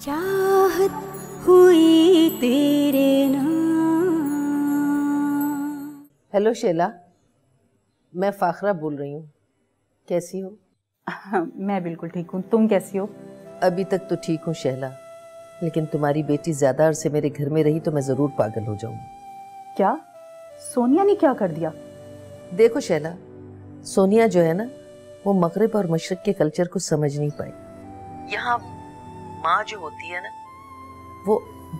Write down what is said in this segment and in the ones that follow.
चाहत हुई तेरे नाम। हेलो शैला, मैं फाखरा बोल रही हूँ। कैसी हो? मैं बिल्कुल ठीक हूँ, तुम कैसी हो? अभी तक तो ठीक हूँ शैला, लेकिन तुम्हारी बेटी ज्यादा अरसे मेरे घर में रही तो मैं जरूर पागल हो जाऊंगी। क्या? सोनिया ने क्या कर दिया? देखो शैला, सोनिया जो है ना, वो मगरिब और मशरिक के कल्चर को समझ नहीं पाई। यहाँ माँ जो होती है ना, वो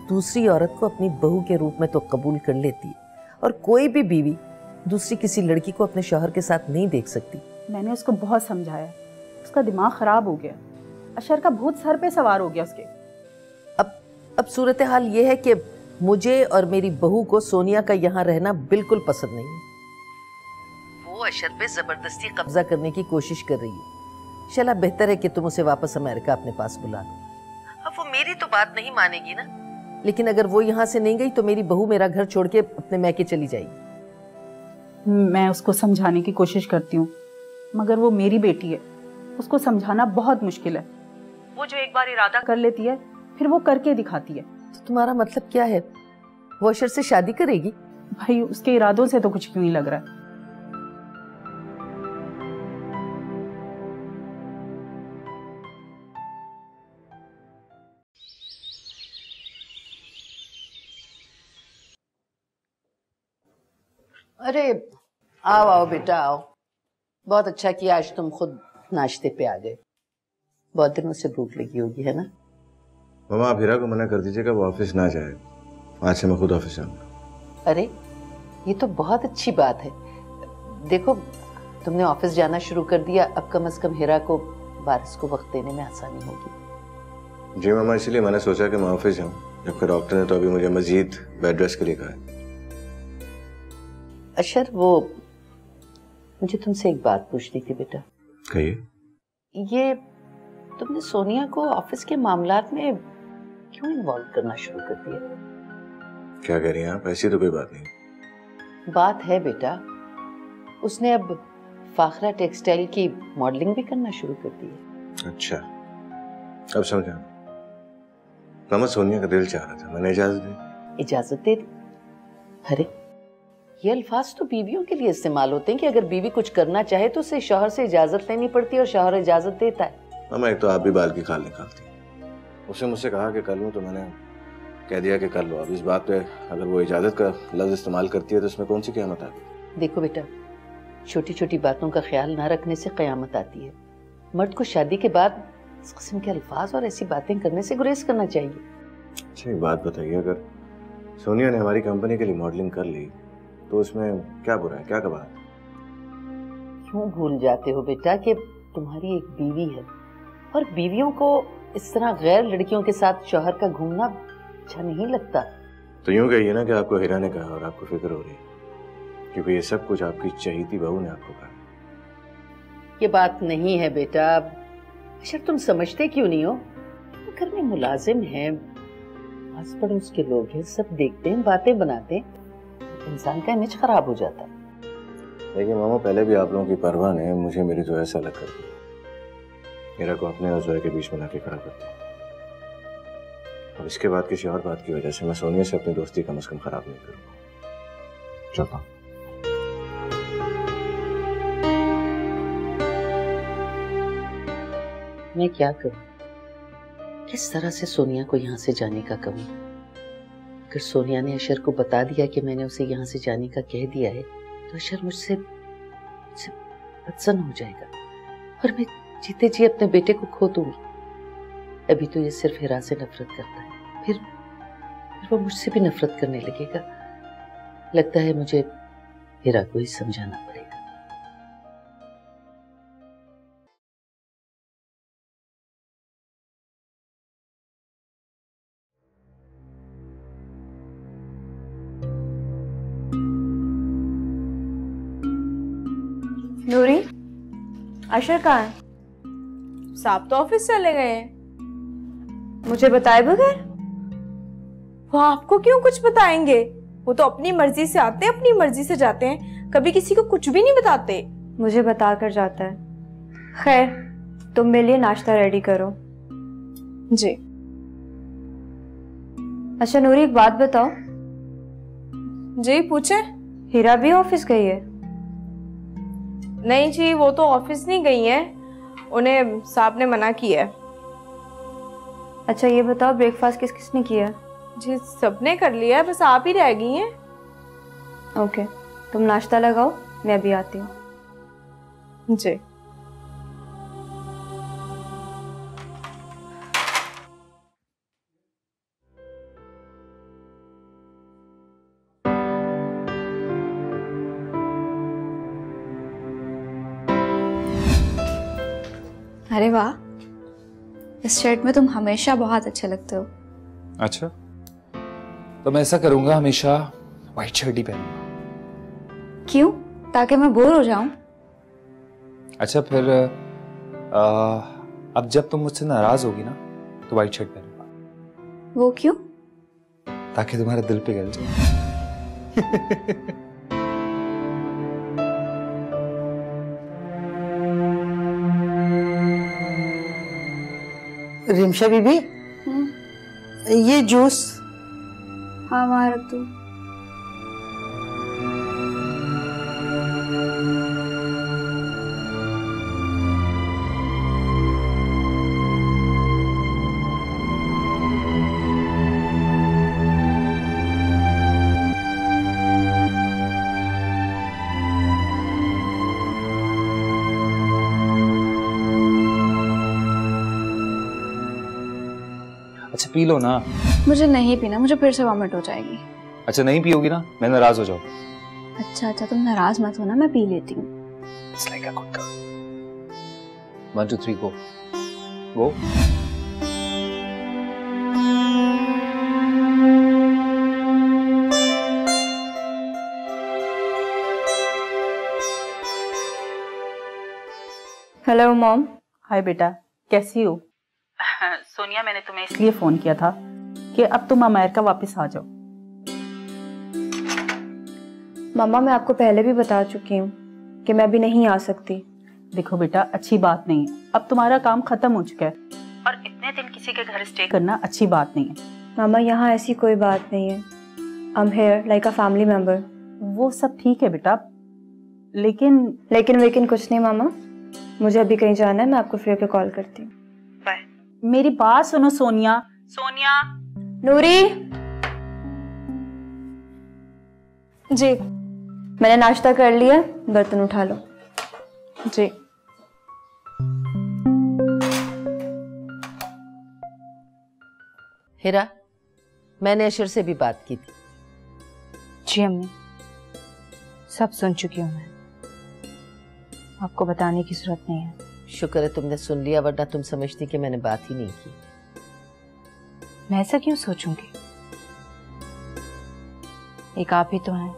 दूसरी औरत को अपनी बहू के रूप में तो कबूल कर लेती है, और कोई भी बीवी दूसरी किसी लड़की को अपने शौहर के साथ नहीं देख सकती। मैंने उसको बहुत समझाया, उसका दिमाग खराब हो गया। अशर का भूत सर पे सवार हो गया उसके। अब सूरत हाल ये है कि मुझे और मेरी बहू को सोनिया का यहाँ रहना बिल्कुल पसंद नहीं है। वो अशर पे जबरदस्ती कब्जा करने की कोशिश कर रही है। शैला, बेहतर है कि तुम उसे वापस अमेरिका अपने पास बुला लो। अब वो मेरी तो बात नहीं मानेगी ना, लेकिन अगर वो यहाँ से नहीं गई तो मेरी बहू मेरा घर छोड़ के अपने मैके चली जाएगी। मैं उसको समझाने की कोशिश करती हूँ, मगर वो मेरी बेटी है, उसको समझाना बहुत मुश्किल है। वो जो एक बार इरादा कर लेती है फिर वो करके दिखाती है। तो तुम्हारा मतलब क्या है? वो अशर से शादी करेगी? भाई, उसके इरादों से तो कुछ क्यों नहीं लग रहा है। अरे आओ आओ बेटा आओ, बहुत अच्छा किया आज तुम खुद नाश्ते पे आ गए। बहुत दिनों से भूख लगी होगी, है ना? मामा, आप हीरा को मना कर दीजिएगा, वो ऑफिस ना जाए। आज से मैं खुद ऑफिस जाऊंगा। अरे ये तो बहुत अच्छी बात है। देखो, तुमने ऑफिस जाना शुरू कर दिया, अब कम से कम हीरा को वारिस को वक्त देने में आसानी होगी। जी मामा, इसलिए मैंने सोचा कि मैं ऑफिस जाऊं, जबकि डॉक्टर ने तो अभी मुझे मजीद बेड रेस्ट के लिए कहा है। अशर, वो मुझे तुमसे एक बात पूछनी थी बेटा। कहिए। ये तुमने सोनिया को ऑफिस के मामलात में क्यों इन्वॉल्व करना शुरू कर दिया? क्या कह रही हैं आप? ऐसी तो कोई बात नहीं। बात है बेटा, उसने अब फाखरा टेक्सटाइल की मॉडलिंग भी करना शुरू कर दी है। अच्छा, अब समझा। मामा, सोनिया का दिल चाह रहा था, मैंने इजाजत दी। इजाजत दे दी? अरे ये अल्फाज तो बीवियों के लिए इस्तेमाल होते हैं कि अगर बीवी कुछ करना चाहे तो उसे शौहर से इजाजत लेनी पड़ती है और शौहर इजाजत देता है। मामा, एक तो आप भी बाल की खाल निकालती। उसने मुझसे कहा कि कर लूं तो मैंने कह दिया कि कर लो। अब इस बात पे अगर वो इजाजत का लफ्ज इस्तेमाल करती है तो इसमें कौन सी क़यामत आ गई? देखो बेटा, छोटी छोटी बातों का ख्याल ना रखने से क़यामत आती है। मर्द को शादी के बाद इस किस्म के अल्फाज और ऐसी बातें करने से गुरेज करना चाहिए। अच्छा, एक बात बताइए, अगर सोनिया ने हमारी कंपनी के लिए मॉडलिंग कर ली तो उसमें क्या बुरा है, क्या कबात? क्यों भूल जाते हो बेटा कि तुम्हारी एक बीवी है, और बीवियों को इस तरह गैर लड़कियों के साथ शौहर का घूमना अच्छा नहीं लगता। तो यूं कहिए ना कि आपको हीरा ने कहा और आपको फिक्र हो रही है, क्योंकि ये सब कुछ आपकी चहेती बहू ने आपको कहा। ये बात नहीं है बेटा। अच्छा, तुम समझते क्यों नहीं हो? घर में मुलाजिम हैं, आस पड़ोस के लोग हैं, सब देखते हैं, बातें बनाते हैं, इंसान का इमेज खराब हो जाता है। देखिए मामा, पहले भी आप लोगों की परवाह ने मुझे मेरी जोया से अलग कर दिया। हीरा को अपने और जोया के बीच में लाके खड़ा कर दिया, और इसके बाद किसी और बात की वजह से मैं सोनिया से अपनी दोस्ती कम से कम खराब नहीं करूंगा। चलता हूं। मैं क्या करूं? किस तरह से सोनिया को यहाँ से जाने का कहूं? अगर सोनिया ने अशर को बता दिया कि मैंने उसे यहाँ से जाने का कह दिया है तो अशर मुझसे बदसन हो जाएगा और मैं जीते जी अपने बेटे को खो दूंगी। अभी तो ये सिर्फ हीरा से नफरत करता है, फिर वो मुझसे भी नफरत करने लगेगा। लगता है मुझे हीरा को ही समझाना पड़ेगा। नूरी, अशर कहाँ है? साहब तो ऑफिस चले गए हैं। मुझे बताए बगैर? वो आपको क्यों कुछ बताएंगे? वो तो अपनी मर्जी से आते हैं, अपनी मर्जी से जाते हैं, कभी किसी को कुछ भी नहीं बताते। मुझे बता कर जाता है। खैर, तुम मेरे लिए नाश्ता रेडी करो। जी। अच्छा नूरी, एक बात बताओ, जी पूछे। हीरा भी ऑफिस गई है? नहीं जी, वो तो ऑफिस नहीं गई है, उन्हें साहब ने मना किया है। अच्छा ये बताओ, ब्रेकफास्ट किस किसने किया? जी सबने कर लिया है, बस आप ही रह गई हैं। ओके, तुम नाश्ता लगाओ, मैं अभी आती हूँ। जी। अरे वाह, इस शर्ट में तुम हमेशा बहुत अच्छे लगते हो। अच्छा, तो मैं ऐसा करूंगा, हमेशा व्हाइट शर्ट ही पहनूंगा। क्यों? ताकि मैं बोर हो जाऊं? अच्छा फिर अब जब तुम मुझसे नाराज होगी ना तो व्हाइट शर्ट पहनूंगा। वो क्यों? ताकि तुम्हारे दिल पे गल जाए। रिमशा बीबी, ये जूस। हाँ वहाँ रख दो। अच्छा पी लो ना। मुझे नहीं पीना, मुझे फिर से वॉमिट हो जाएगी। अच्छा नहीं पियोगी ना, मैं नाराज हो जाऊँ। अच्छा अच्छा, तुम नाराज मत होना, मैं पी लेती हूँ। It's like a good girl. 1 2 3 go. Go. Hello mom. Hi बेटा, कैसी हो? सोनिया, मैंने तुम्हें इसलिए फोन किया था कि अब तुम अमेरिका वापस आ जाओ। मामा मैं आपको पहले भी बता चुकी हूँ कि मैं अभी नहीं आ सकती। देखो बेटा, अच्छी बात नहीं है, अब तुम्हारा काम खत्म हो चुका है और इतने दिन किसी के घर स्टे करना अच्छी बात नहीं है। मामा यहाँ ऐसी कोई बात नहीं है। I'm here like a family member। वो सब ठीक है बेटा, लेकिन कुछ नहीं मामा, मुझे अभी कहीं जाना है, मैं आपको फिर के कॉल करती हूँ। बाय। मेरी बात सुनो सोनिया। सोनिया। नूरी जी। मैंने नाश्ता कर लिया, बर्तन उठा लो। जी। हिरा, मैंने अशर से भी बात की थी। जी अम्मी, सब सुन चुकी हूँ मैं, आपको बताने की जरूरत नहीं है। शुक्र है तुमने सुन लिया, वरना तुम समझती कि मैंने बात ही नहीं की। मैं ऐसा क्यों सोचूंगी, एक आप ही तो हैं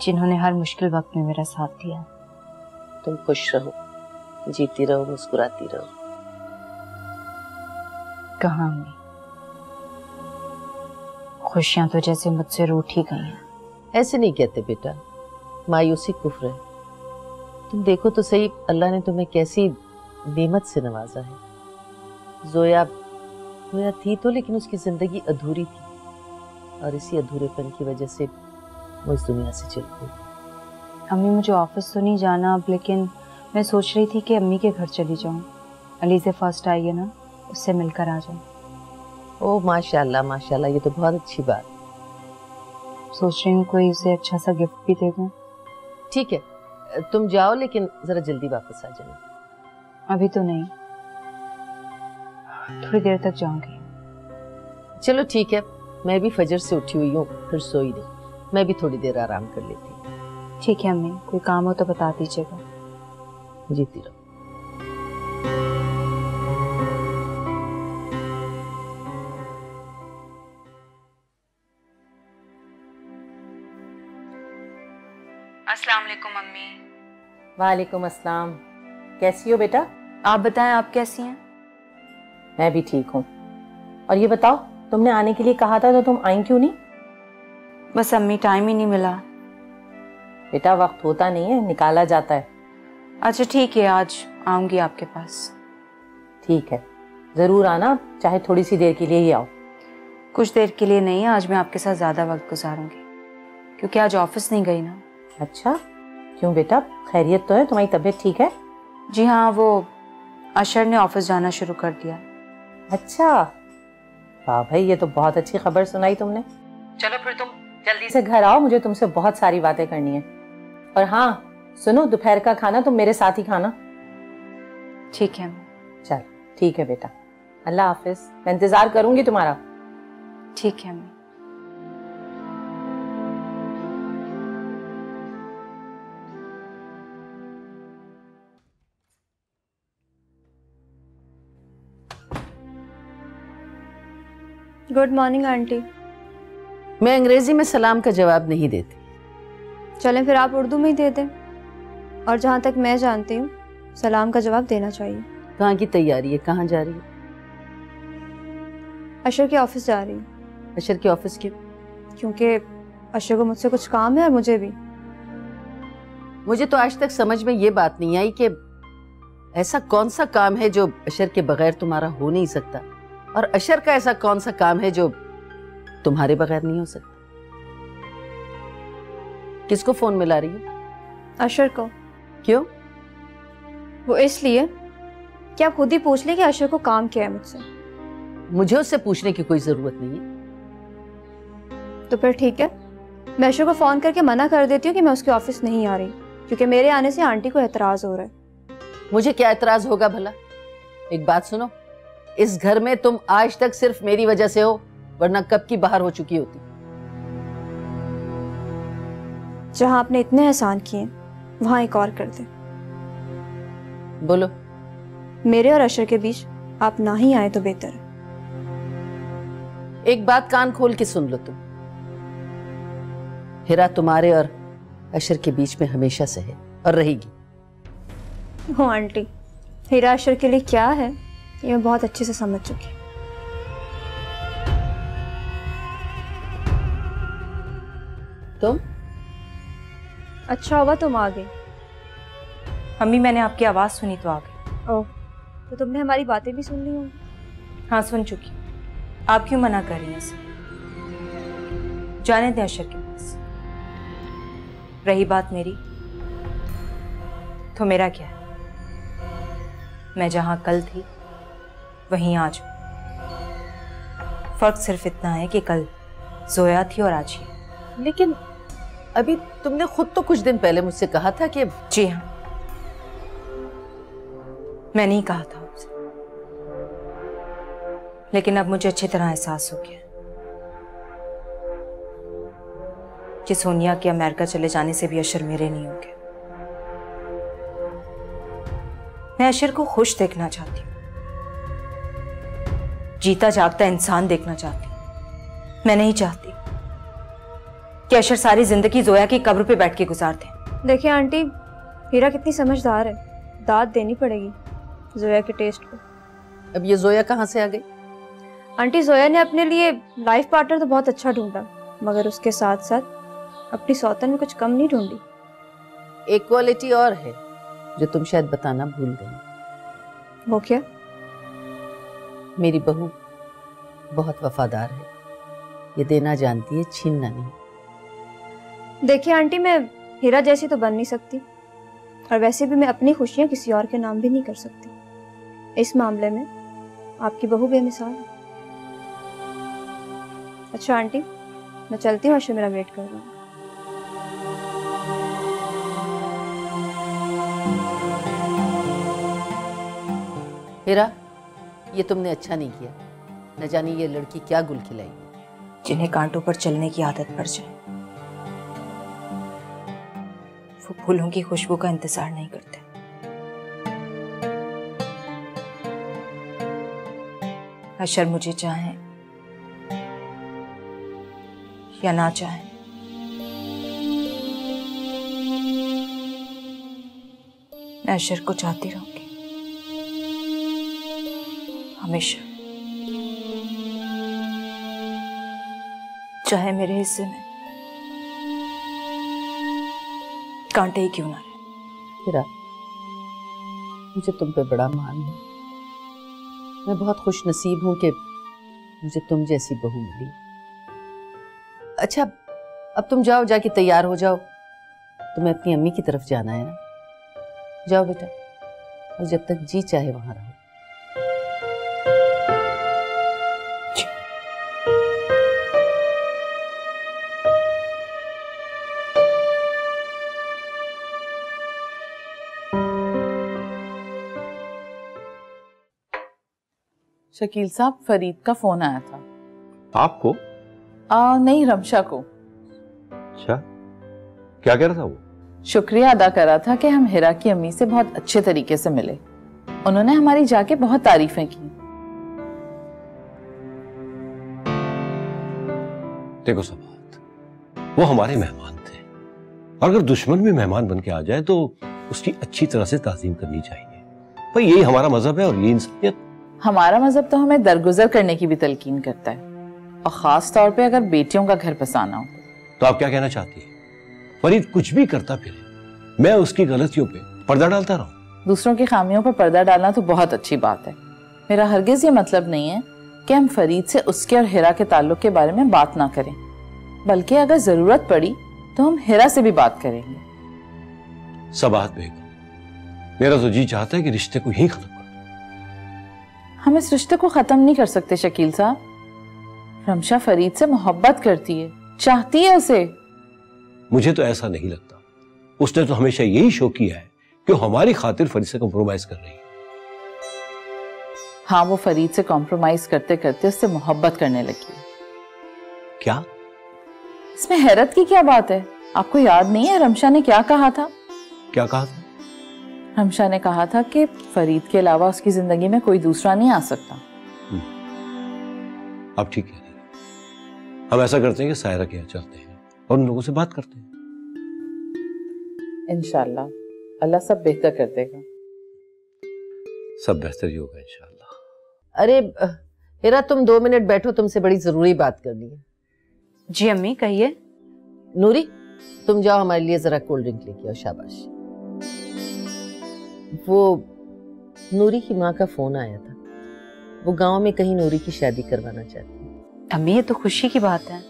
जिन्होंने हर मुश्किल वक्त में मेरा साथ दिया। तुम खुश रहो, जीती रहो, मुस्कुराती रहो। कहाँ अम्मी, खुशियां तो जैसे मुझसे रूठ ही गई हैं। ऐसे नहीं कहते बेटा, मायूसी कुफ्र है। तुम देखो तो सही, अल्लाह ने तुम्हें कैसी नेमत से नवाजा है। जोया थी तो, लेकिन उसकी जिंदगी अधूरी थी और इसी अधूरेपन की वजह से वो इस दुनिया से चली गई। अम्मी मुझे ऑफिस तो नहीं जाना अब, लेकिन मैं सोच रही थी कि अम्मी के घर चली जाऊं। अली से फर्स्ट आई है ना, उससे मिलकर आ जाऊं। ओह माशाल्लाह माशाल्लाह, ये तो बहुत अच्छी बात। सोच रही हूँ कोई उसे अच्छा सा गिफ्ट भी दे दूं। ठीक है, तुम जाओ, लेकिन जरा जल्दी वापस आ जाना। अभी तो नहीं, थोड़ी देर तक जाऊंगी। चलो ठीक है, मैं भी फजर से उठी हुई हूँ, फिर सोई नहीं, मैं भी थोड़ी देर आराम कर लेती हूँ। ठीक है अम्मी, कोई काम हो तो बता दीजिएगा। जीती रहो। अस्सलाम वालेकुम मम्मी। वालेकुम अस्सलाम। कैसी हो बेटा? आप बताएं, आप कैसी हैं? मैं भी ठीक हूँ। और ये बताओ, तुमने आने के लिए कहा था तो तुम आई क्यों नहीं? बस अम्मी, टाइम ही नहीं मिला। बेटा वक्त होता नहीं है, निकाला जाता है। अच्छा ठीक है, आज आऊंगी आपके पास। ठीक है, जरूर आना, चाहे थोड़ी सी देर के लिए ही आओ। कुछ देर के लिए नहीं, आज मैं आपके साथ ज़्यादा वक्त गुजारूंगी क्योंकि आज ऑफिस नहीं गई ना। अच्छा, क्यों बेटा, खैरियत तो है? तुम्हारी तबीयत ठीक है? जी हाँ, वो अशर ने ऑफिस जाना शुरू कर दिया। अच्छा, वाह भाई, ये तो बहुत अच्छी खबर सुनाई तुमने। चलो फिर तुम जल्दी से घर आओ, मुझे तुमसे बहुत सारी बातें करनी है। और हाँ सुनो, दोपहर का खाना तुम मेरे साथ ही खाना। ठीक है। चल ठीक है बेटा, अल्लाह हाफिज, मैं इंतजार करूंगी तुम्हारा। ठीक है अम्मी। Good morning aunty. मैं अंग्रेजी में सलाम का जवाब नहीं देती। चलें फिर आप उर्दू में ही दे दें। और जहाँ तक मैं जानती हूँ सलाम का जवाब देना चाहिए। कहाँ की तैयारी है, कहाँ जा रही है? अशर के ऑफिस जा रही हूँ। अशर के ऑफिस क्यों? क्योंकि अशर को मुझसे कुछ काम है और मुझे भी। मुझे तो आज तक समझ में ये बात नहीं आई कि ऐसा कौन सा काम है जो अशर के बगैर तुम्हारा हो नहीं सकता, और अशर का ऐसा कौन सा काम है जो तुम्हारे बगैर नहीं हो सकता। किसको फोन मिला रही है? अशर को। क्यों? वो इसलिए कि आप खुद ही पूछ लें कि अशर को काम क्या है मुझसे। मुझे उससे पूछने की कोई जरूरत नहीं है। तो फिर ठीक है, मैं अशर को फोन करके मना कर देती हूँ कि मैं उसके ऑफिस नहीं आ रही, क्योंकि मेरे आने से आंटी को एतराज हो रहा है। मुझे क्या एतराज होगा भला? एक बात सुनो, इस घर में तुम आज तक सिर्फ मेरी वजह से हो, वरना कब की बाहर हो चुकी होती। जहां आपने इतने एहसान किए वहां एक और कर दे। बोलो। मेरे और अशर के बीच आप ना ही आए तो बेहतर है। एक बात कान खोल के सुन लो तुम, हिरा तुम्हारे और अशर के बीच में हमेशा से है और रहेगी। हो आंटी, हिरा अशर के लिए क्या है ये मैं बहुत अच्छे से समझ चुकी। तुम? अच्छा हुआ तुम आ गई। अम्मी, मैंने आपकी आवाज़ सुनी तो आ गई। ओह, तो तुमने हमारी बातें भी सुन ली होंगी। हाँ सुन चुकी। आप क्यों मना कर रही हैं इसे? जाने दें अशर के पास। रही बात मेरी, तो मेरा क्या है? मैं जहां कल थी वहीं आज हूं। फर्क सिर्फ इतना है कि कल जोया थी और आज ही। लेकिन अभी तुमने खुद तो कुछ दिन पहले मुझसे कहा था कि। जी हाँ, मैंने ही कहा था आपसे, लेकिन अब मुझे अच्छी तरह एहसास हो गया कि सोनिया के अमेरिका चले जाने से भी अशर मेरे नहीं होंगे। मैं अशर को खुश देखना चाहती हूँ, जीता जागता इंसान देखना चाहती हूँ। मैं नहीं चाहती कि अशर सारी जिंदगी जोया की कब्र पे बैठ के गुजार दे। देखिए आंटी, हीरा कितनी समझदार है, दाद देनी पड़ेगी जोया के टेस्ट को। अब ये जोया कहाँ से आ गई? आंटी, जोया ने अपने लिए लाइफ पार्टनर तो बहुत अच्छा ढूंढा, मगर उसके साथ साथ अपनी सौतन में कुछ कम नहीं ढूंढी। एक क्वालिटी और है जो तुम शायद बताना भूल गई। वो क्या? मेरी बहू बहुत वफादार है, ये देना जानती है, छीनना नहीं। देखिए आंटी, मैं हीरा जैसी तो बन नहीं सकती, और वैसे भी मैं अपनी खुशियां किसी और के नाम भी नहीं कर सकती। इस मामले में आपकी बहू बेमिसाल है। अच्छा आंटी, मैं चलती हूँ, अशर मेरा वेट कर रहा है। हीरा, ये तुमने अच्छा नहीं किया। न जाने ये लड़की क्या गुल खिलाई। जिन्हें कांटों पर चलने की आदत पड़ जाए वो फूलों की खुशबू का इंतजार नहीं करते। अशर मुझे चाहे या ना चाहे, मैं अशर को चाहती रहूंगी हमेशा, चाहे मेरे हिस्से में कांटे ही क्यों ना रहे। हीरा, मुझे तुम पे बड़ा मान है। मैं बहुत खुश नसीब हूं कि मुझे तुम जैसी बहू मिली। अच्छा, अब तुम जाओ, जाके तैयार हो जाओ, तुम्हें अपनी अम्मी की तरफ जाना है ना। जाओ बेटा, और जब तक जी चाहे वहां रहो। शकील साहब, फरीद का फोन आया था। आपको? नहीं, रमशा को। अच्छा, क्या कह रहा था वो? शुक्रिया अदा कर रहा था कि हम हिरा की अम्मी से बहुत अच्छे तरीके से मिले। उन्होंने हमारी जाके बहुत तारीफें की। देखो सबात, वो हमारे मेहमान थे, और अगर दुश्मन भी मेहमान बन के आ जाए तो उसकी अच्छी तरह से ताज़ीम करनी चाहिए। भाई यही हमारा मजहब है और ये इंसानियत। हमारा मजहब तो हमें दरगुजर करने की भी तलकीन करता है, और खास तौर पे अगर बेटियों का घर बसाना हो। तो आप क्या कहना चाहती हैं? फरीद कुछ भी करता फिरे, मैं उसकी गलतियों पे पर्दा डालता रहूं? दूसरों की खामियों पर पर्दा डालना तो बहुत अच्छी बात है। मेरा हरगिज ये मतलब नहीं है कि हम फरीद से उसके और हिरा के ताल्लुक के बारे में बात ना करें, बल्कि अगर जरूरत पड़ी तो हम हिरा से भी बात करेंगे। सबात बेगम, मेरा तो जी चाहता है कि रिश्ते को ही खत्म कर दो। हम इस रिश्ते को खत्म नहीं कर सकते शकील साहब। रमशा फरीद से मोहब्बत करती है, चाहती है उसे। मुझे तो ऐसा नहीं लगता। उसने तो हमेशा यही शो किया है कि वो हमारी खातिर फरीद से कॉम्प्रोमाइज कर रही है। हाँ, वो फरीद से कॉम्प्रोमाइज करते करते उससे मोहब्बत करने लगी। क्या? इसमें हैरत की क्या बात है? आपको याद नहीं है रमशा ने क्या कहा था? क्या कहा था? रमशा ने कहा था कि फरीद के अलावा उसकी जिंदगी में कोई दूसरा नहीं आ सकता। अब ठीक है, हम ऐसा करते हैं कि सायरा के यहाँ चलते हैं और उन लोगों से बात करते हैं। इंशाल्लाह अल्लाह सब बेहतर कर देगा। सब बेहतर ही होगा इंशाल्लाह। अरे हिरा, तुम 2 मिनट बैठो, तुमसे बड़ी जरूरी बात करनी है। जी अम्मी, कहिए। नूरी, तुम जाओ हमारे लिए जरा कोल्ड ड्रिंक लेके आओ। शाबाश। वो नूरी की माँ का फोन आया था, वो गांव में कहीं नूरी की शादी करवाना चाहती है। अम्मी, ये तो खुशी की बात है।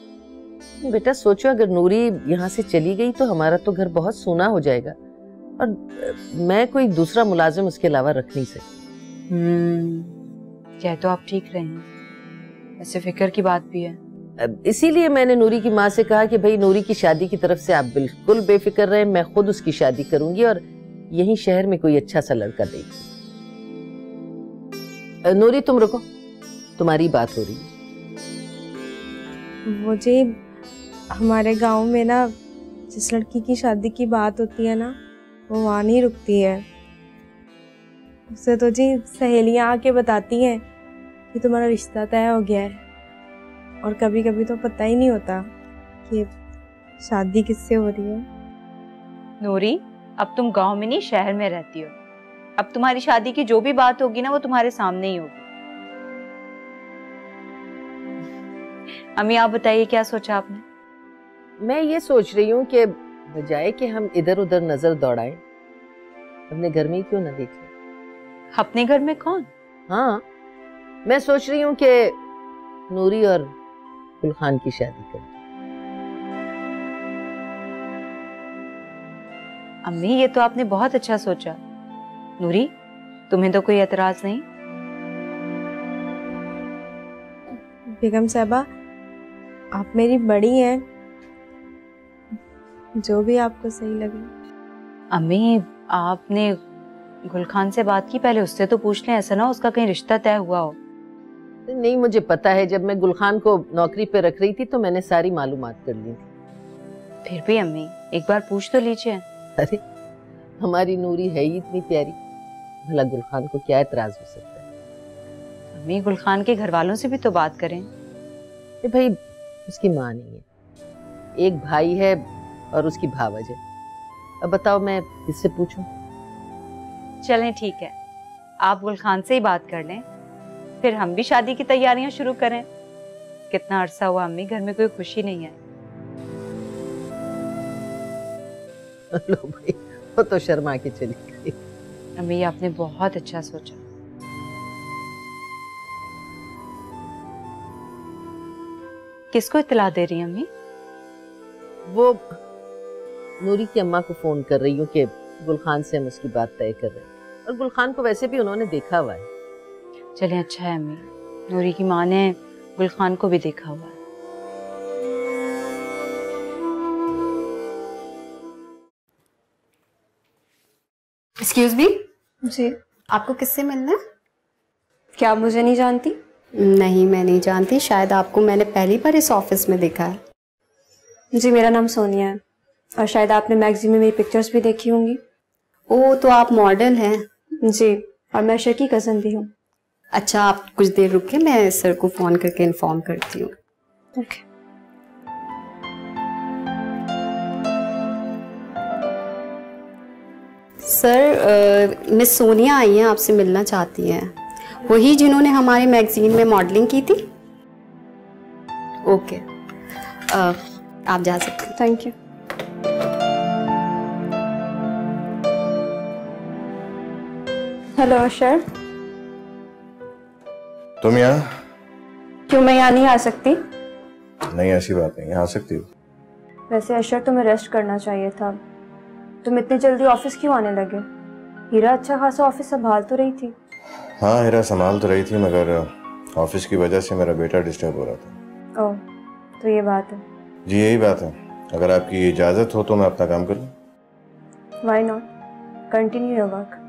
बेटा सोचो, अगर नूरी यहाँ से चली गई तो हमारा तो घर बहुत सूना हो जाएगा, और मैं कोई दूसरा मुलाजिम उसके अलावा रख नहीं सकती। कह तो आप ठीक रहे हैं, ऐसे फिक्र की बात भी है। इसीलिए मैंने नूरी की माँ से कहा कि भाई नूरी की शादी की तरफ से आप बिल्कुल बेफिक्र रहे, मैं खुद उसकी शादी करूंगी और यहीं शहर में कोई अच्छा सा लड़का देखी। नूरी तुम रुको, तुम्हारी बात हो रही है। मुझे हमारे गांव में ना जिस लड़की की शादी की बात होती है ना, वो वहाँ नहीं रुकती है। उससे तो जी सहेलियाँ आके बताती हैं कि तुम्हारा रिश्ता तय हो गया है, और कभी कभी तो पता ही नहीं होता कि शादी किससे हो रही है। नूरी, अब तुम गांव में नहीं शहर में रहती हो। अब तुम्हारी शादी की जो भी बात होगी ना, वो तुम्हारे सामने ही होगी। अम्मी, आप बताइए क्या सोचा आपने? मैं ये सोच रही हूँ कि बजाय कि हम इधर उधर नजर दौड़ाएं, अपने घर में ही क्यों ना देख लें। अपने घर में कौन? हाँ, मैं सोच रही हूँ कि नूरी और गुलखान की शादी कर। अम्मी, ये तो आपने बहुत अच्छा सोचा। नूरी, तुम्हें तो कोई एतराज नहीं? बेगम साहबा, आप मेरी बड़ी हैं, जो भी आपको सही लगे। अम्मी, आपने गुलखान से बात की? पहले उससे तो पूछ लें, ऐसा ना उसका कहीं रिश्ता तय हुआ हो। नहीं, मुझे पता है, जब मैं गुलखान को नौकरी पे रख रही थी तो मैंने सारी मालूमात कर ली थी। फिर भी अम्मी, एक बार पूछ तो लीजिए। अरे हमारी नूरी है ही इतनी प्यारी, भला गुलखान को क्या एतराज हो सकता है। अम्मी, गुलखान के घर वालों से भी तो बात करें। भाई उसकी माँ नहीं है, एक भाई है और उसकी भावज है। अब बताओ मैं किससे पूछूं? चलें ठीक है, आप गुलखान से ही बात कर लें, फिर हम भी शादी की तैयारियां शुरू करें। कितना अरसा हुआ अम्मी, घर में कोई खुशी नहीं है। लो भाई, वो तो शर्मा के चली गई। अम्मी, आपने बहुत अच्छा सोचा। किसको इत्तला दे रही हैं अम्मी? वो नूरी की अम्मा को फोन कर रही हूँ कि गुलखान से हम उसकी बात तय कर रहे हैं, और गुलखान को वैसे भी उन्होंने देखा हुआ है। चलें, अच्छा है अम्मी, नूरी की माँ ने गुलखान को भी देखा हुआ है। Excuse me. जी, आपको किससे मिलना है? क्या आप मुझे नहीं जानती? नहीं, मैं नहीं जानती। शायद आपको मैंने पहली बार इस ऑफिस में देखा है। जी, मेरा नाम सोनिया है और शायद आपने मैगजीन में मेरी पिक्चर्स भी देखी होंगी। ओ, तो आप मॉडल हैं? जी, और मैं अशर की कज़न भी हूँ। अच्छा, आप कुछ देर रुके, मैं सर को फ़ोन करके इन्फॉर्म करती हूँ। ओके। सर, मिस सोनिया आई हैं, आपसे मिलना चाहती हैं। वही जिन्होंने हमारे मैगजीन में मॉडलिंग की थी। ओके, आप जा सकते हैं। Thank you. हेलो अशर। तुम यहाँ? क्यों मैं यहाँ नहीं आ सकती? नहीं, ऐसी बात नहीं, आ सकती हो। वैसे अशर, तुम्हें रेस्ट करना चाहिए था। तुम इतनी जल्दी ऑफिस क्यों आने लगे? हीरा अच्छा खासा ऑफिस संभाल तो रही थी। हाँ, हीरा संभाल तो रही थी, मगर ऑफिस की वजह से मेरा बेटा डिस्टर्ब हो रहा था। ओह, तो ये बात है। जी, यही बात है। अगर आपकी इजाज़त हो तो मैं अपना काम कर लूँ। Why not, continue your work.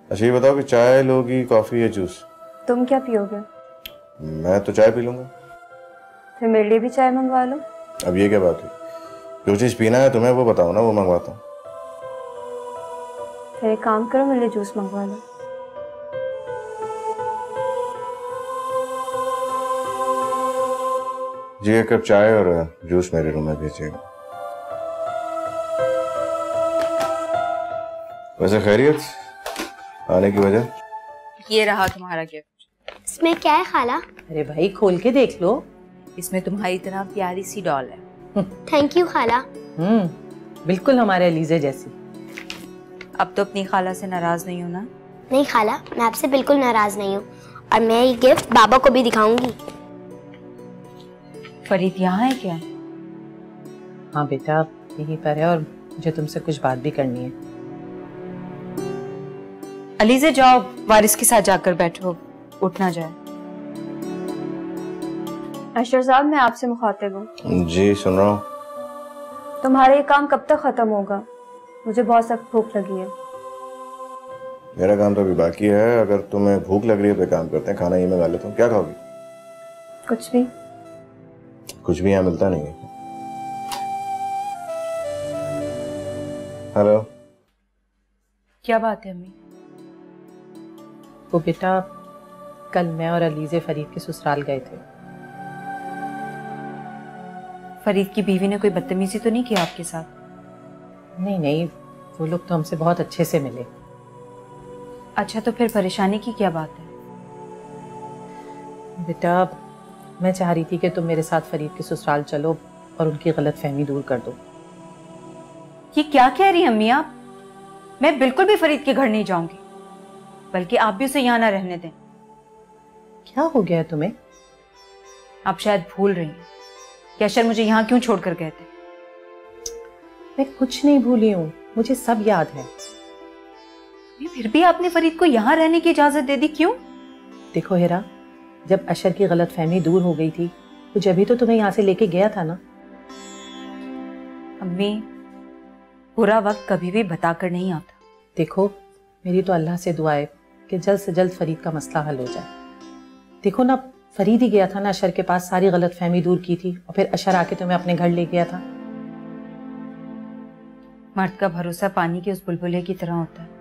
अच्छा, ये बताओ कि चाय लोगी, कॉफ़ी या जूस? तुम क्या पियोगे? मैं तो चाय पी लूँगा। फिर मेरे लिए भी चाय मंगवा लो। अब ये क्या बात हुई? जो चीज़ पीना है तुम्हें वो बताओ ना, वो मंगवाता हूँ। फिर एक काम करो, मेरे लिए जूस मंगवा लो। जी, एक कप चाय और जूस मेरे रूम में भेजिएगा। वैसे खैरियत? आने की वजह? ये रहा तुम्हारा गिफ्ट। इसमें क्या है खाला? अरे भाई, खोल के देख लो। इसमें तुम्हारी तरह प्यारी सी डॉल है। थैंक यू खाला। बिल्कुल हमारे अलीजे जैसी। अब तो अपनी खाला से नाराज नहीं हो ना? नहीं खाला, मैं आपसे बिल्कुल नाराज नहीं हूँ, और मैं ये गिफ्ट बाबा को भी दिखाऊंगी। फरीद यहाँ है क्या? हाँ बेटा, यहीं पर है और मुझे तुमसे कुछ बात भी करनी है। अलीजे, जाओ वारिस के साथ जाकर बैठो, उठ ना जाए। अशर साहब, मैं आपसे मुखातिब हूँ। जी, सुन रहा हूँ। तुम्हारा ये काम कब तक खत्म होगा? मुझे बहुत सख्त भूख लगी है। मेरा काम तो अभी बाकी है। अगर तुम्हें भूख लग रही है तो काम करते हैं, खाना ही मंगा लेता हूँ। क्या खाओगी? कुछ भी। कुछ भी यहाँ मिलता नहीं है। हेलो। क्या बात है अम्मी? वो बेटा, कल मैं और अलीजे फरीद के ससुराल गए थे। फरीद की बीवी ने कोई बदतमीजी तो नहीं की आपके साथ? नहीं नहीं, वो लोग तो हमसे बहुत अच्छे से मिले। अच्छा, तो फिर परेशानी की क्या बात है? बेटा, मैं चाह रही थी कि तुम मेरे साथ फरीद के ससुराल चलो और उनकी गलतफहमी दूर कर दो। ये क्या कह रही हैं अम्मी आप? मैं बिल्कुल भी फरीद के घर नहीं जाऊंगी, बल्कि आप भी उसे यहाँ ना रहने दें। क्या हो गया है तुम्हें? आप शायद भूल रही हैं कि अशर मुझे यहाँ क्यों छोड़कर गए थे। मैं कुछ नहीं भूली हूँ, मुझे सब याद है। फिर भी आपने फरीद को यहाँ रहने की इजाजत दे दी, क्यों? देखो हीरा, जब अशर की गलतफहमी दूर हो गई थी तो जब तो तुम्हें यहाँ से लेके गया था ना। अम्मी, बुरा वक्त कभी भी बताकर नहीं आता। देखो, मेरी तो अल्लाह से दुआ है कि जल्द से जल्द फरीद का मसला हल हो जाए। देखो ना, फरीद ही गया था ना अशर के पास, सारी गलतफहमी दूर की थी और फिर अशर आके तुम्हें अपने घर ले गया था। मर्द का भरोसा पानी के उस बुलबुले की तरह होता है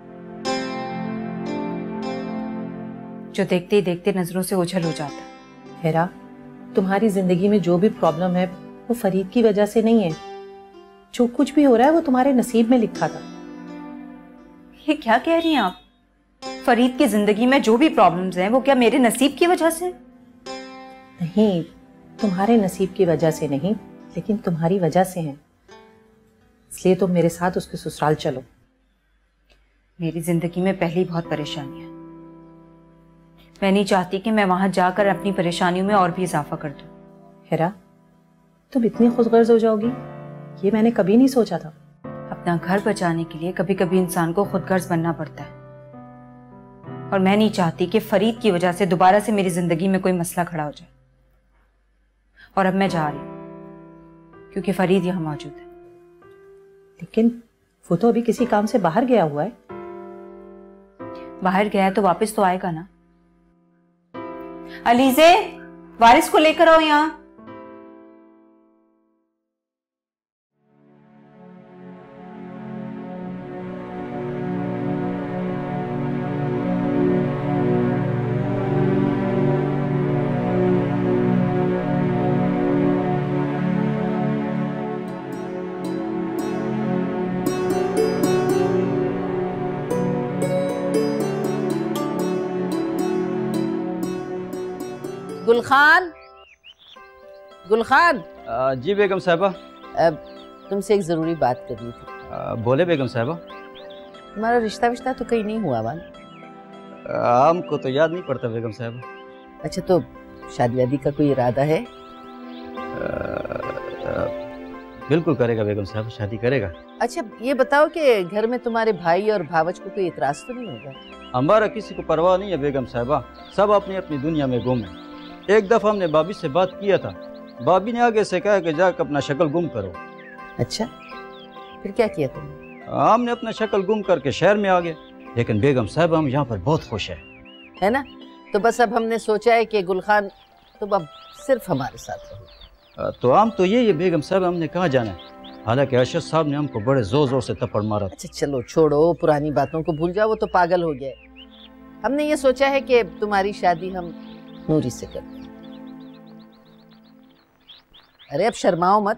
जो देखते ही देखते नजरों से ओझल हो जाता है। हेरा, तुम्हारी जिंदगी में जो भी प्रॉब्लम है वो फरीद की वजह से नहीं है। जो कुछ भी हो रहा है वो तुम्हारे नसीब में लिखा था। ये क्या कह रही हैं आप? फरीद की जिंदगी में जो भी प्रॉब्लम्स हैं वो क्या मेरे नसीब की वजह से? नहीं, तुम्हारे नसीब की वजह से नहीं, लेकिन तुम्हारी वजह से हैं। इसलिए तुम मेरे साथ उसके ससुराल चलो। मेरी जिंदगी में पहले ही बहुत परेशानी है। मैं नहीं चाहती कि मैं वहां जाकर अपनी परेशानियों में और भी इजाफा कर दूं। हिरा, तुम इतनी खुदगर्ज हो जाओगी ये मैंने कभी नहीं सोचा था। अपना घर बचाने के लिए कभी कभी इंसान को खुदगर्ज बनना पड़ता है, और मैं नहीं चाहती कि फरीद की वजह से दोबारा से मेरी जिंदगी में कोई मसला खड़ा हो जाए। और अब मैं जा रही हूँ क्योंकि फरीद यहाँ मौजूद है। लेकिन वो तो अभी किसी काम से बाहर गया हुआ है। बाहर गया है तो वापस तो आएगा ना। अलीजे, वारिस को लेकर आओ यहाँ। गुलखान, गुलखान। जी बेगम साहबा। तुमसे एक जरूरी बात करनी थी। बोले बेगम साहबा। तुम्हारा रिश्ता विश्ता तो कहीं नहीं हुआ वाल? हमको तो याद नहीं पड़ता बेगम साहबा। अच्छा, तो शादी वादी का कोई इरादा है? बिल्कुल करेगा बेगम साहब, शादी करेगा। अच्छा ये बताओ कि घर में तुम्हारे भाई और भावच को कोई इतराज तो नहीं होगा? हमारा किसी को परवाह नहीं है बेगम साहबा, सब अपनी अपनी दुनिया में गुम है। एक दफा हमने भाभी से बात किया था, भाभी ने आगे से कहा कि जाकर अपना शक्ल गुम करो। अच्छा, फिर क्या किया तुमने? हमने अपना शक्ल गुम करके शहर में आ गए। लेकिन बेगम साहब हम यहाँ पर बहुत खुश है ना? तो बस अब हमने सोचा है कि गुलखान तुम अब सिर्फ हमारे साथ रहो। तो हम तो ये बेगम साहब हमने कहाँ जाना है, हालांकि अरशद साहब ने हमको बड़े जोर जोर से थप्पड़ मारा। अच्छा चलो छोड़ो, पुरानी बातों को भूल जाओ, वो तो पागल हो गया। हमने ये सोचा है कि तुम्हारी शादी हम नूरी से कर दें। अरे अब शर्माओ मत,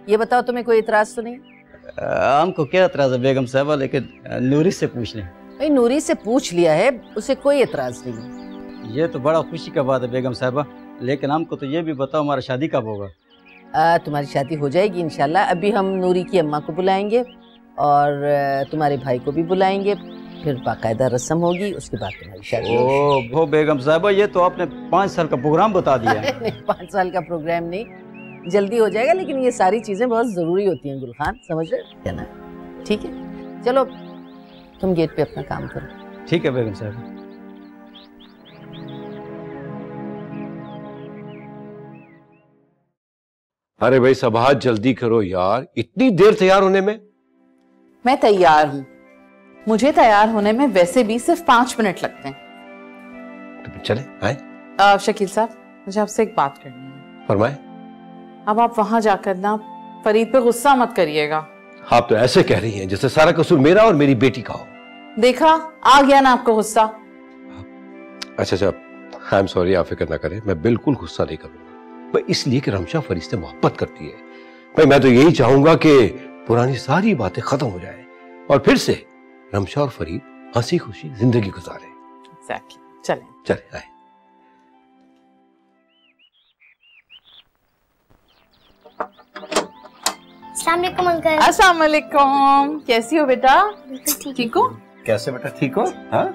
ये बताओ तुम्हें कोई इतराज तो नहीं? हमको क्या इतराज है बेगम साहबा, लेकिन नूरी से पूछ लें। भाई नूरी से पूछ लिया है, उसे कोई इतराज नहीं। ये तो बड़ा खुशी का बात है बेगम साहबा, लेकिन हमको तो ये भी बताओ हमारा शादी कब होगा? तुम्हारी शादी हो जाएगी इंशाल्लाह। अभी हम नूरी की अम्मा को बुलाएंगे और तुम्हारे भाई को भी बुलाएंगे, फिर बाकायदा रस्म होगी, उसके बाद तुम्हारी शादी होगी। वो बेगम साहबा ये तो आपने 5 साल का प्रोग्राम बता दिया। नहीं 5 साल का प्रोग्राम नहीं, जल्दी हो जाएगा, लेकिन ये सारी चीजें बहुत जरूरी होती हैं गुलखान, समझ रहे क्या ना? ठीक है चलो तुम गेट पे अपना काम करो। ठीक है बेगम साहब। अरे भाई सबाहत जल्दी करो यार, इतनी देर तैयार होने में। मैं तैयार हूं, मुझे तैयार होने में वैसे भी सिर्फ 5 मिनट लगते हैं। तो चले आए। शकील साहब मुझे आपसे एक बात करनी है। फरमाए। अब आप वहां जाकर ना फरीद पे गुस्सा मत करिएगा। आप तो ऐसे कह रही हैं जैसे सारा कसूर मेरा और मेरी बेटी का हो। देखा, आ गया ना आपको गुस्सा। अच्छा आई एम सॉरी, आप फिक्र ना करें, मैं बिल्कुल गुस्सा नहीं करूंगा। मैं इसलिए कि रमशा फरीद से मोहब्बत करती है। भाई मैं तो यही चाहूंगा कि पुरानी सारी बातें खत्म हो जाए और फिर से रमशा और फरीद हंसी खुशी जिंदगी गुजारे। एग्जैक्टली, चलें आए। अस्सलामुअलैकुम अंकल। अस्सलामुअलैकुम, कैसी हो बेटा? ठीक हो? कैसे बेटा, ठीक हो? हाँ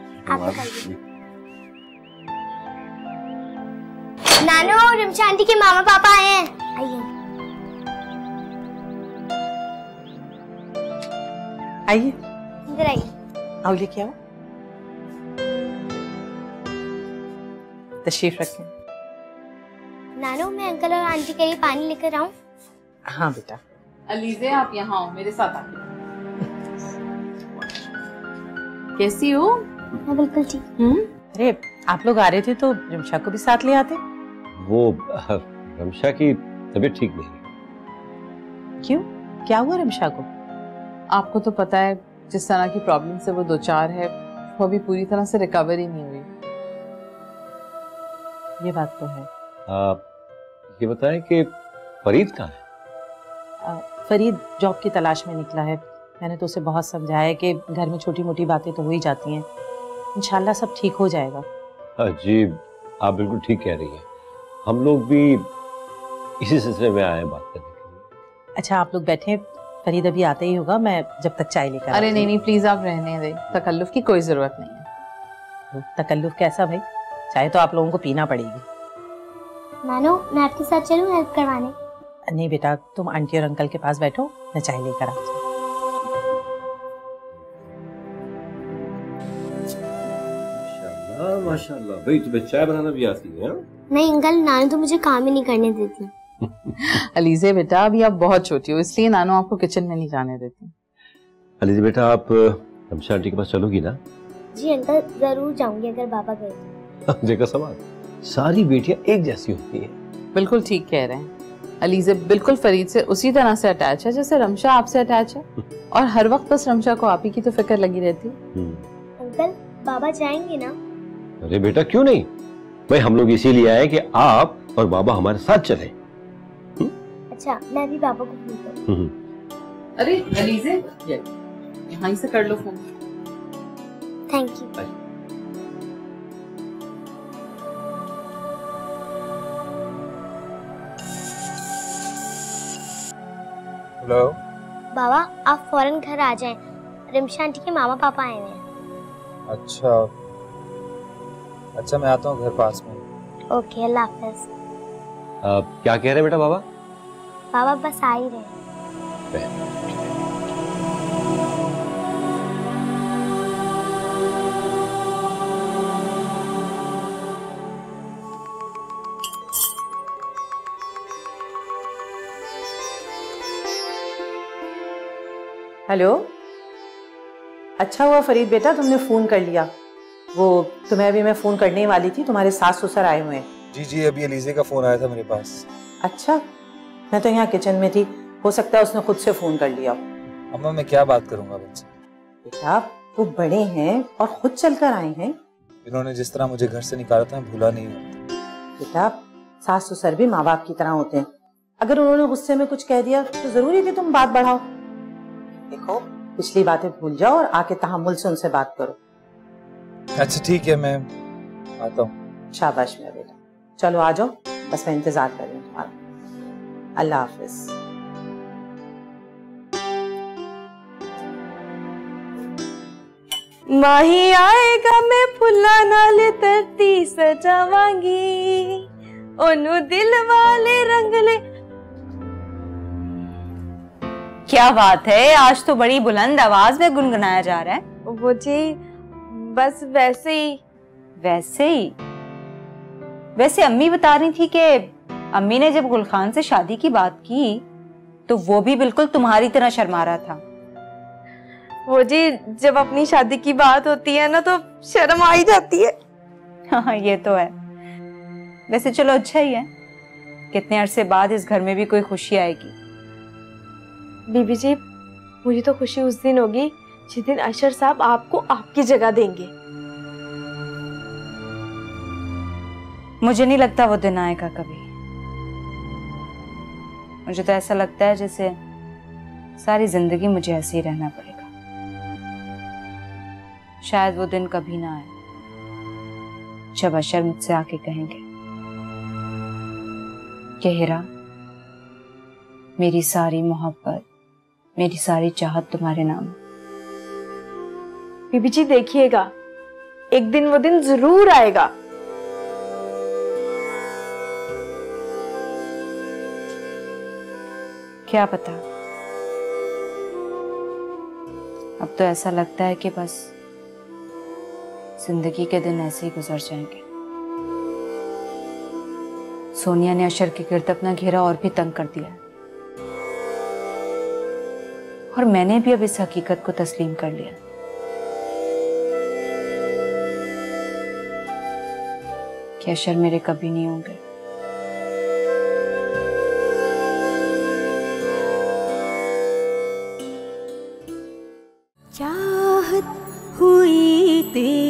नानू और रमशा आंटी के मामा पापा आए हैं। आइए इधर आइए। आओ लेके आओ, तशरीफ रखें। नानू मैं अंकल और आंटी के लिए पानी लेकर आऊं? हाँ बेटा। अलीजे आप यहाँ आओ, मेरे साथ आके। कैसी हो? मैं बिल्कुल ठीक। अरे आप लोग आ रहे थे तो रमशा को भी साथ ले आते। वो रमशा की तबीयत ठीक नहीं है। क्यों, क्या हुआ रमशा को? आपको तो पता है जिस तरह की प्रॉब्लम से वो 2-4 है, वो अभी पूरी तरह से रिकवर ही नहीं हुई। ये बात तो है। ये बताएं कि फरीद कहाँ है? फरीद जॉब की तलाश में निकला है। मैंने तो उसे बहुत समझाया है कि घर में छोटी मोटी बातें तो हो ही जाती हैं, इंशाल्लाह सब ठीक हो जाएगा। जी आप बिल्कुल ठीक कह रही हैं, हम लोग भी इसी सिलसिले में आए हैं बात करने के लिए। अच्छा आप लोग बैठे, फरीद अभी आता ही होगा, मैं जब तक चाय लेकर। अरे नहीं प्लीज आप रहने दें, तकल्लुफ की कोई जरूरत नहीं है। तकल्लुफ कैसा भाई, चाय तो आप लोगों को पीना पड़ेगी। नानो मैं आपके साथ चलूं हेल्प करवाने? नहीं बेटा, तुम आंटी और अंकल के पास बैठो, मैं चाय लेकर आती हूँ। माशाल्लाह भाई, तुम्हें चाय बनाना भी आती है? नहीं अंकल, नानू तो मुझे काम ही नहीं करने देती। अलीज़े बेटा, अभी आप बहुत छोटी हो, इसलिए नानू आपको किचन में नहीं जाने देती। अलीज़े बेटा, आप रमशा आंटी के पास चलोगी ना? जी अंकल, जरूर जाऊंगी अगर बाबा गए तो। देखा सवाल, सारी बेटियां एक जैसी होती हैं। बिल्कुल ठीक कह रहे हैं। अलीज़े बिल्कुल फरीद से उसी तरह से अटैच है जैसे रमशा आपसे अटैच है, और हर वक्त बस रमशा को आप ही की तो फिक्र लगी रहती है। अंकल, बाबा जाएंगे ना? अरे बेटा क्यों नहीं, भाई हम लोग इसीलिए आए कि आप और बाबा हमारे साथ चले। अच्छा, मैं भी बाबा को फोन करूं। अरे अलीज़े, यहाँ से कर लो फोन। Thank you. हेलो बाबा, आप फौरन घर आ जाएं। रिमशा आंटी के मामा पापा आए हुए हैं। अच्छा मैं आता हूँ घर पास में। ओके, अल्लाह हाफिज। क्या कह रहे हैं बेटा बाबा? बाबा बस आ ही रहे। हेलो, अच्छा हुआ फरीद बेटा तुमने फोन कर लिया। वो तुम्हें अभी मैं फोन करने वाली थी, तुम्हारे सास ससुर आए हुए हैं। जी अभी अलीज़े का फोन आया था मेरे पास। अच्छा, मैं तो यहाँ किचन में थी, हो सकता है उसने खुद से फोन कर लिया। अम्मा मैं क्या बात करूंगा उनसे? बेटा वो बड़े हैं और खुद चलकर आए हैं। इन्होंने जिस तरह मुझे घर से निकाला था, मैं भूला नहीं हूँ। बेटा सास ससुर भी माँ बाप की तरह होते हैं, अगर उन्होंने गुस्से में कुछ कह दिया तो जरूरी कि तुम बात बढ़ाओ। देखो पिछली बातें भूल जाओ और आके तहम्मुल से उनसे बात करो। अच्छा ठीक है, मैं आता हूँ। शाबाश मेरा बेटा, चलो आ जाओ, बस मैं इंतजार कर रही हूँ तुम्हारा। अल्लाह हाफिज। माही आएगा मैं फुला नाल धरती सजावांगी, ओनू दिल वाले रंग ले। क्या बात है, आज तो बड़ी बुलंद आवाज में गुनगुनाया जा रहा है। वो जी बस वैसे ही। वैसे ही? वैसे अम्मी बता रही थी कि अम्मी ने जब गुलखान से शादी की बात की तो वो भी बिल्कुल तुम्हारी तरह शर्मा रहा था। वो जी जब अपनी शादी की बात होती है ना तो शर्म आ ही जाती है। हाँ ये तो है। वैसे चलो अच्छा ही है, कितने अरसे बाद इस घर में भी कोई खुशी आएगी। बीबी जी मुझे तो खुशी उस दिन होगी जिस दिन अशर साहब आपको आपकी जगह देंगे। मुझे नहीं लगता वो दिन आएगा कभी। मुझे तो ऐसा लगता है जैसे सारी जिंदगी मुझे ऐसे ही रहना पड़ेगा। शायद वो दिन कभी ना आए जब अशर मुझसे आके कहेंगे कि हिरा मेरी सारी मोहब्बत, मेरी सारी चाहत तुम्हारे नाम। बीबी जी देखिएगा, एक दिन वो दिन जरूर आएगा। क्या पता, अब तो ऐसा लगता है कि बस जिंदगी के दिन ऐसे ही गुजर जाएंगे। सोनिया ने अशर के गिर्द अपना घेरा और भी तंग कर दिया है और मैंने भी अब इस हकीकत को तस्लीम कर लिया कि अशर मेरे कभी नहीं होंगे। चाहत हुई तेरी